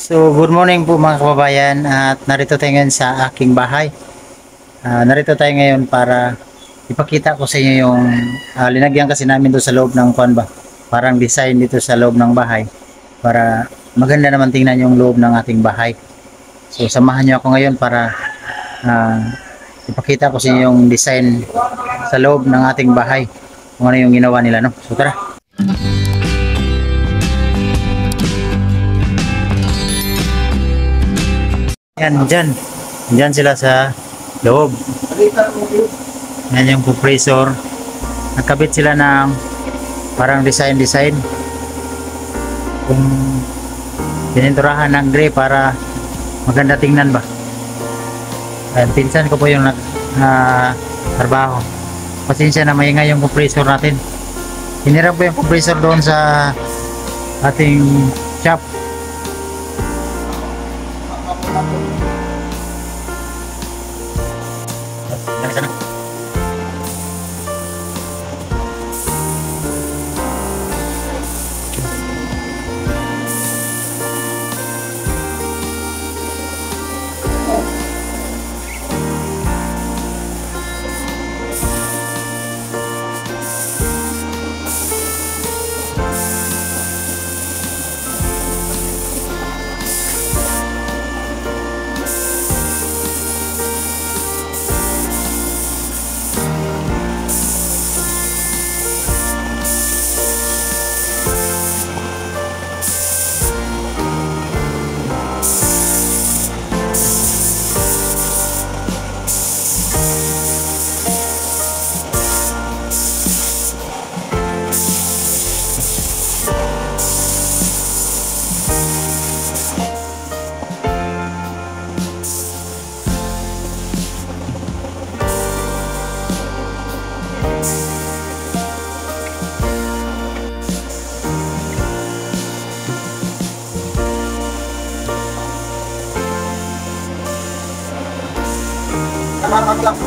So, good morning po mga kababayan at narito tayo ngayon sa aking bahay. Narito tayo ngayon para ipakita ko sa inyo yung linagyan kasi namin doon sa loob ng kuan ba. Parang design dito sa loob ng bahay para maganda naman tingnan yung loob ng ating bahay. So, samahan niyo ako ngayon para ipakita ko sa inyo yung design sa loob ng ating bahay. Kung ano yung ginawa nila, no? So, tara. Yan, dyan. Dyan sila sa loob. Yan yung compressor. Nagkabit sila ng parang design. Kung pininturahan ng gray para maganda tingnan ba. Ayan, pinsan ko po yung trabaho. Pasensya na maingay yung compressor natin. Hiniram ko yung compressor doon sa ating shop. Sana. Tama lang.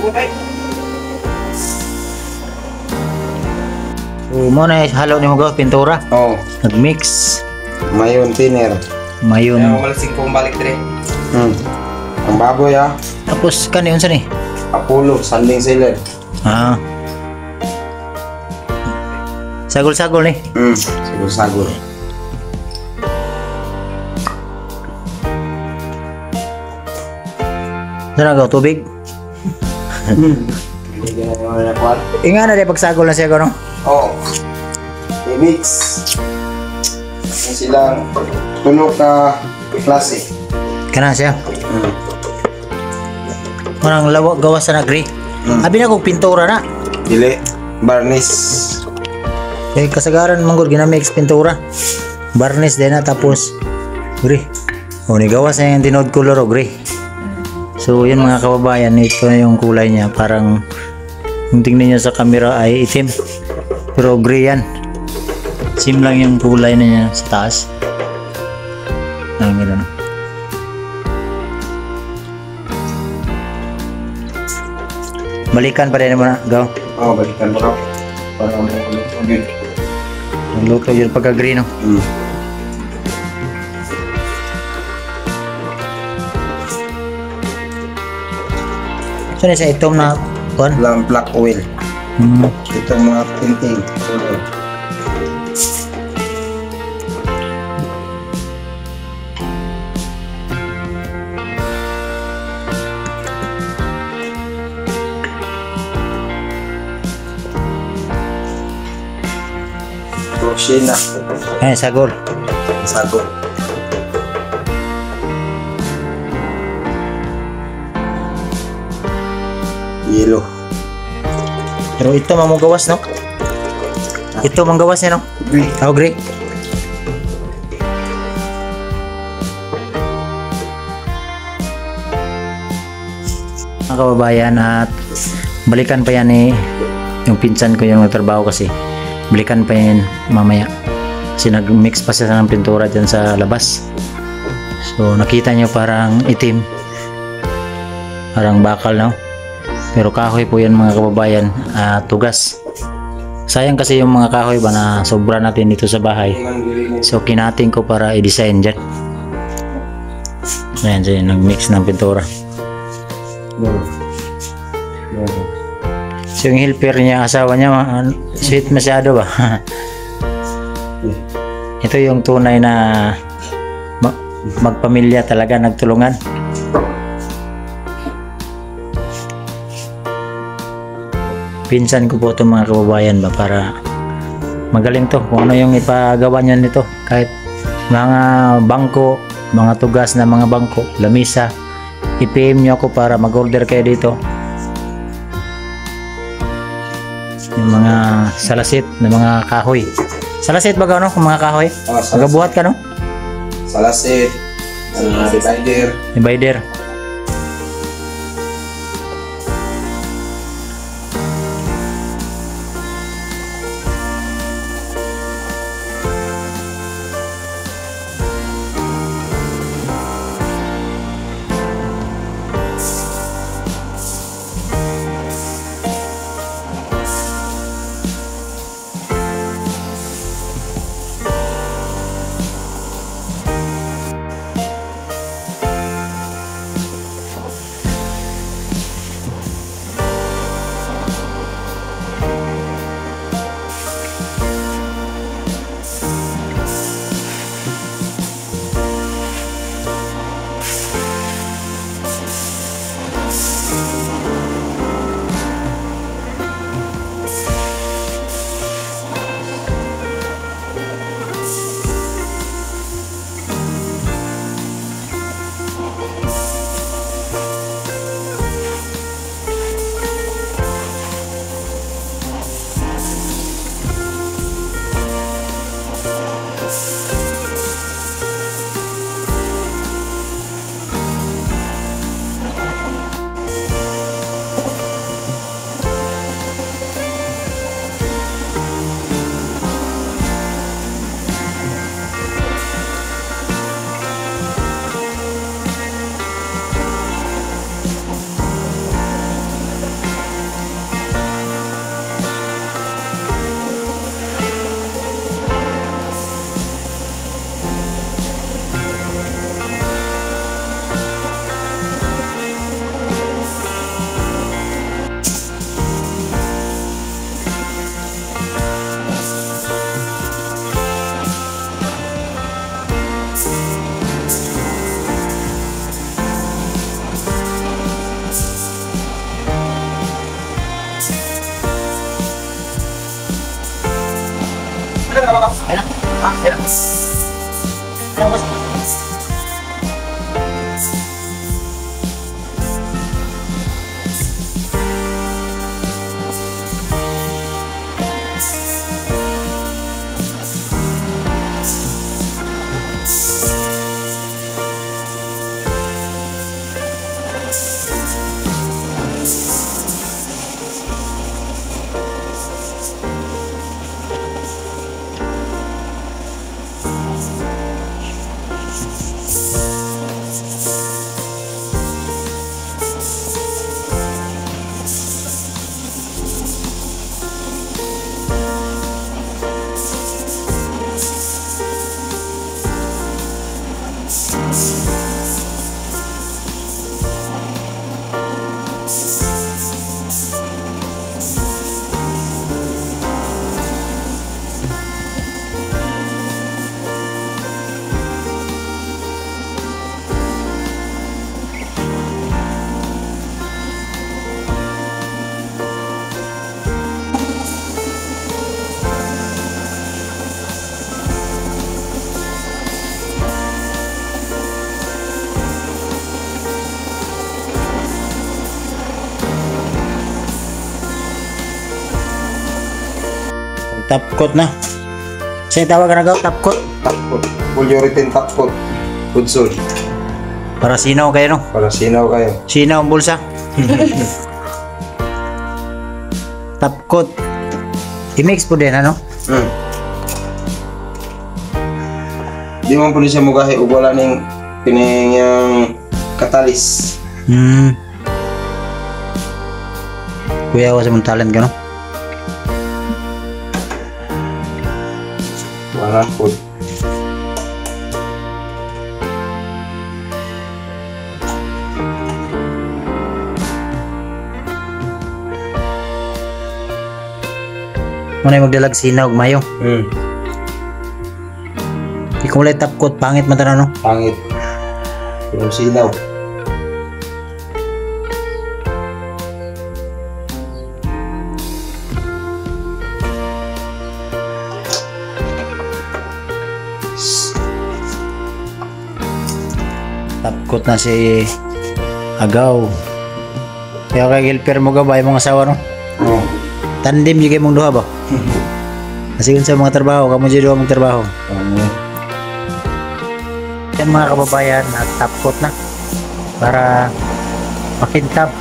So, mo na halo ni mo gaw pintura. Oh, Nag-mix. mayon thinner. Mayon. Malasing kong balik dire. Ang baboy ah. Tapos kani unsa ni? Apollo, sanding sealer. Ah. Sagol-sagol ni. Sagur-sagur. Sana gaw tubig. Hindi na naman nakuha. Inga na di pagsagol na siya gaw no. Oh, i-mix. Yan silang tunog ka klase. Kana siya. Parang lawak gawas na gray. Abi na kog pintura na. Dili, varnish. Eh kasagaran manggod ginamix pintura. Varnish din na tapos gray. O ni gawas na yung tinod color o gray. So yun mga kababayan, ito na yung kulay niya. Parang kung tingnan niyo sa camera ay itim. Pero gray yan. Same lang yung kulay na niya sa taas. Ang gano'n. Balikan pa rin mo na, gaw. Oh, balikan mo raw. Para mo ulit. Ang luto yun pagka-green, no? So, sa itom na, kuhan? Black oil. Ito mga tinting. Rosina. Ay, sagol. Sagur. Yellow. Pero ito mo gawas, no? Ito mong gawas niya, no? Green. Oh, gray. Mga kababayan, at balikan pa yan yung pinsan ko yung nagtrabaho kasi. Balikan pa yan mamaya. Kasi nag-mix pa siya ng pintura dyan sa labas. So nakita nyo parang itim. Parang bakal, no? Pero kahoy po yan mga kababayan. Tugas. Sayang kasi yung mga kahoy ba na sobra natin dito sa bahay. So kinating ko para i-design dyan. Ayan, so nag-mix ng pintura. So yung helper niya, asawa niya, sweet masyado ba? Ito yung tunay na magpamilya talaga, nagtulungan. Pinsan ko po itong mga kababayan ba, para magaling to kung ano yung ipagawa niya nito. Kahit mga bangko, mga tugas na mga bangko, lamisa, i-PM nyo ako para mag-order kayo dito. Yung mga salasit na mga kahoy. Salasit ba no? Kung mga kahoy? Magabuhat ka no? Salasit. Divider. Divider. Top coat na. Sa'yo tawag ka na gaw, top coat. Top coat. Polyurethane top coat. Good soul. Para sinaw kayo, no? Para sinaw kayo. Sinaw ang bulsa. Top coat. I-mix po din, ano? Di man po siya mugahi ug wala ning kining katalis. Kuya, wala sa mong talent ka, no? Wala po. Muna yung magdalag sinaw, mayo. Ikaw ulit top coat, pangit man tanaw, no? Pangit. Yung sinaw. Top coat na si Agaw. Kaya kay Gilper mo gabay mga asawa, no? Oh. Tandem yung kayo mong duha ba? Kasi sa mga trabaho, kamu dyan duha mong trabaho. Yan mga kababayan, at top coat na para makintab.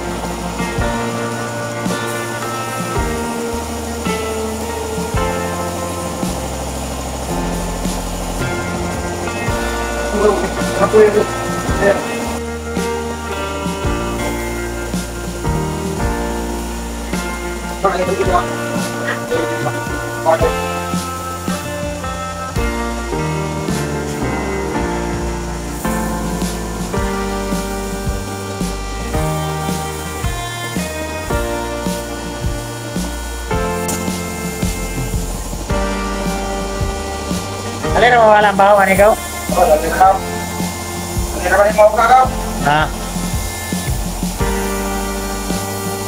Alin na mawalang bahawan ikaw? Ha?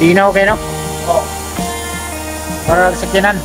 Tinaw kayo, no? Para sa kinan.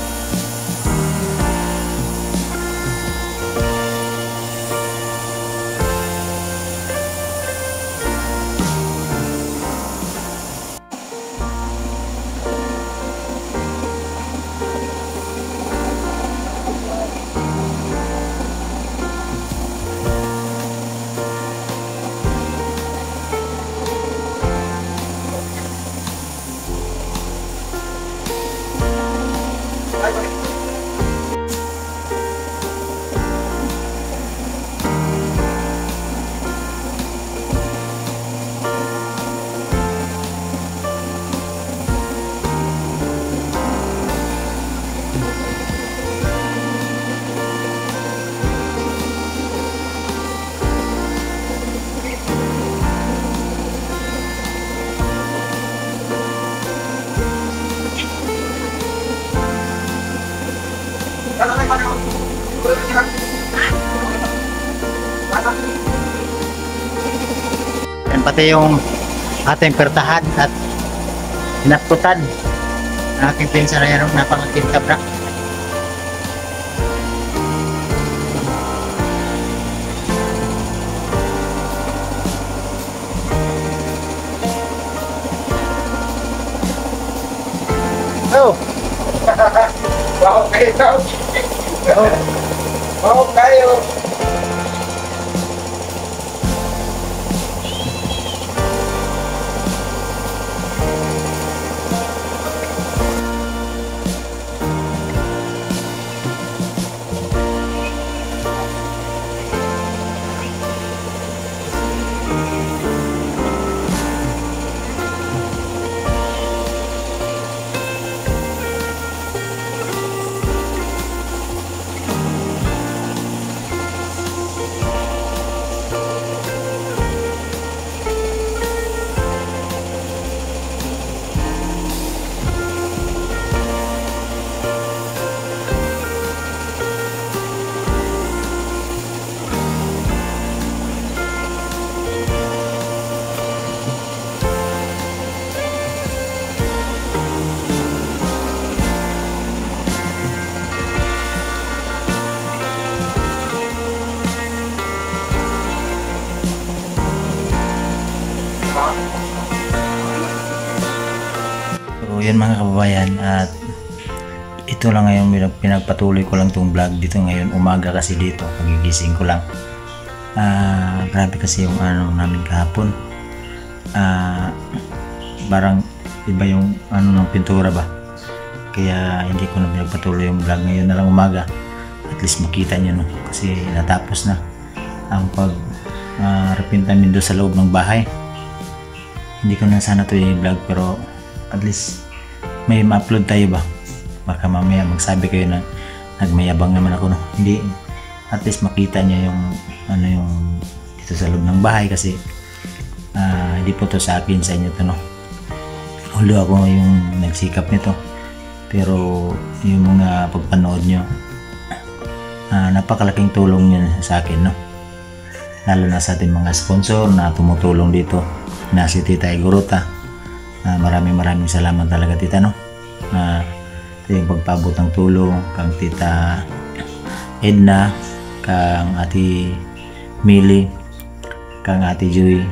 Yan pati yung ating pertahan at inaputan ng aking pinsan na yan, napangakintab na. Oh, kayo. So yun mga kababayan, at ito lang ngayon pinagpatuloy ko lang tong vlog dito ngayon umaga kasi dito pagigising ko lang. Grabe kasi yung ano namin kahapon, parang iba yung ano ng pintura ba, kaya hindi ko na pinagpatuloy yung vlog ngayon na lang umaga, at least makita nyo no, kasi natapos na ang pag repaint namin doon sa loob ng bahay. Hindi ko na sana to i-vlog pero at least may ma-upload tayo ba, baka mamaya magsabi kayo na nagmayabang naman ako no. Hindi, at least makita nyo yung ano yung dito sa loob ng bahay kasi hindi po to sa akin, sa inyo to no. Although ako yung nagsikap nito, pero yung mga pagpanood nyo, napakalaking tulong nyo sa akin no, lalo na sa ating mga sponsor na tumutulong dito na si Tita Igorota. Maraming salamat talaga tita no, yung pagpabot ng tulong kang Tita Edna, kang Ate Mili, kang Ate Joy,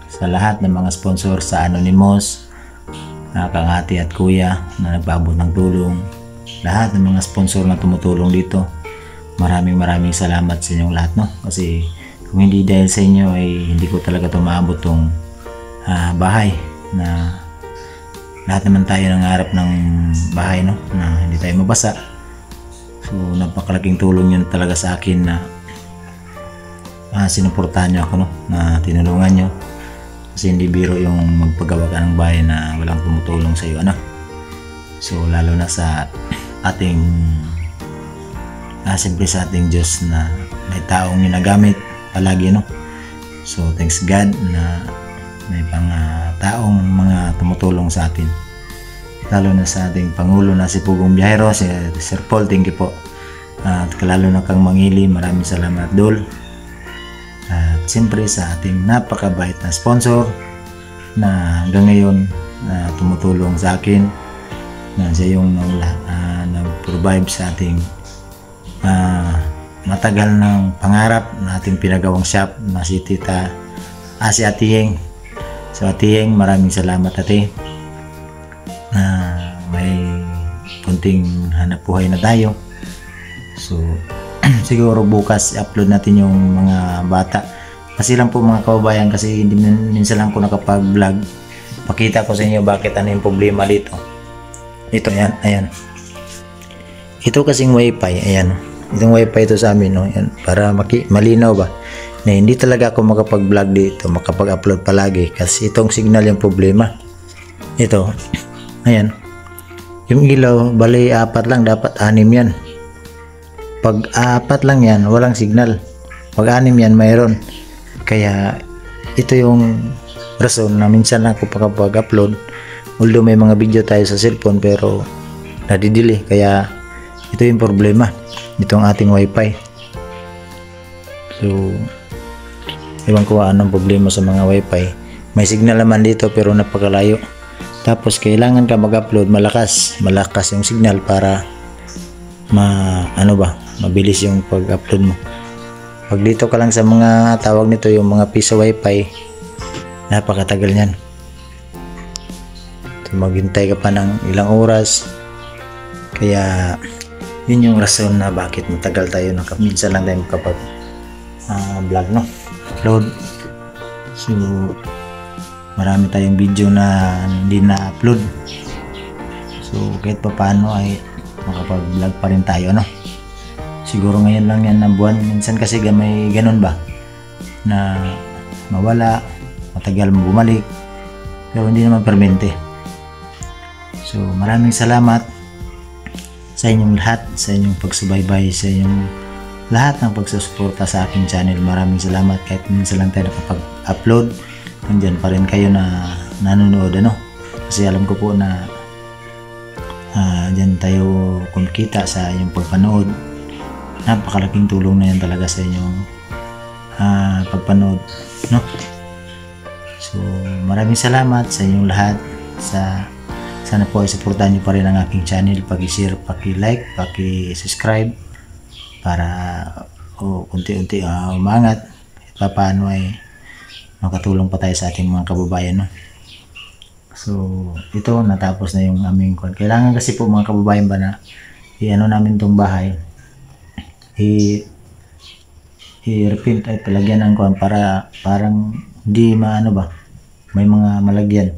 sa lahat ng mga sponsor, sa Anonymous, kang Ate at Kuya na nagpabot ng tulong, lahat ng mga sponsor na tumutulong dito. Maraming salamat sa inyong lahat no, kasi kung hindi dahil sa inyo ay hindi ko talaga tumaabot tong bahay na lahat naman tayo nangarap ng bahay no, na hindi tayo mabasa. So napakalaking tulong yun talaga sa akin na sinuportahan nyo ako no, na tinulungan nyo, kasi hindi biro yung magpagawa ka ng bahay na walang tumutulong sa iyo anak. So lalo na sa ating siyempre sa ating Diyos na may taong ginagamit palagi no. So thanks God na may taong mga tumutulong sa atin, lalo na sa ating Pangulo na si Pugong Biyahero, si Sir Paul, thank you po. At lalo na kang Mangili, maraming salamat Dol. At siyempre sa ating napakabait na sponsor na hanggang ngayon tumutulong sa akin, na siya yung nag-provide sa ating matagal ng pangarap na ating pinagawang shop na si Tita si Ate Yeng. So Ate Yeng, maraming salamat ate, na may kunting hanap buhay na tayo. So siguro bukas i-upload natin yung mga bata, kasi lang po mga kababayan, kasi hindi minsan lang ko nakapag-vlog. Pakita ko sa inyo bakit ano yung problema dito. Ito yan, ayan. Ito kasing wifi, ayan. Itong wifi ito sa amin no, ayan, para malinaw ba na hindi talaga ako makapag-vlog dito, makapag-upload palagi, kasi itong signal yung problema. Ito, ayan, yung ilaw, bali 4 lang, dapat 6 yan. Pag 4 lang yan, walang signal. Pag 6 yan, mayroon. Kaya ito yung rason na minsan lang ako makapag-upload, although may mga video tayo sa cellphone pero nadidili. Kaya ito yung problema, itong ating wifi. So ewan ko anong problema sa mga wifi. May signal naman dito pero napakalayo, tapos kailangan ka mag-upload malakas yung signal para mabilis yung pag-upload mo. Pag dito ka lang sa mga tawag nito, yung mga piso wifi, napakatagal niyan. So, maghintay ka pa ng ilang oras, kaya Yun yung rason na bakit matagal tayo minsan lang tayo makapag vlog, no? Upload. So marami tayong video na hindi na-upload. So kahit pa paano ay makapag-vlog pa rin tayo, no? Siguro ngayon lang yan ng buwan. Minsan kasi may ganun ba na mawala, matagal bumalik, pero hindi naman permente. So maraming salamat sa inyong lahat, sa inyong pagsubaybay, sa inyong lahat ng pagsusuporta sa aking channel. Maraming salamat. Kahit minsan lang tayo nakapag-upload, nandiyan pa rin kayo na nanonood, ano? Kasi alam ko po na dyan tayo kumikita sa inyong pagpanood. Napakalaking tulong na yan talaga sa inyong pagpanood, no? So maraming salamat sa inyong lahat. Sana po ay supportahan nyo pa rin ang aking channel, pag-share, pag-like, pag-subscribe para unti-unti umangat at paano ay makatulong pa tayo sa ating mga kababayan, no? So ito, natapos na yung aming kwan. Kailangan kasi po mga kababayan ba na i-ano namin tong bahay, i-repaint ay palagyan ng kwan para parang hindi maano ba, may mga malagyan.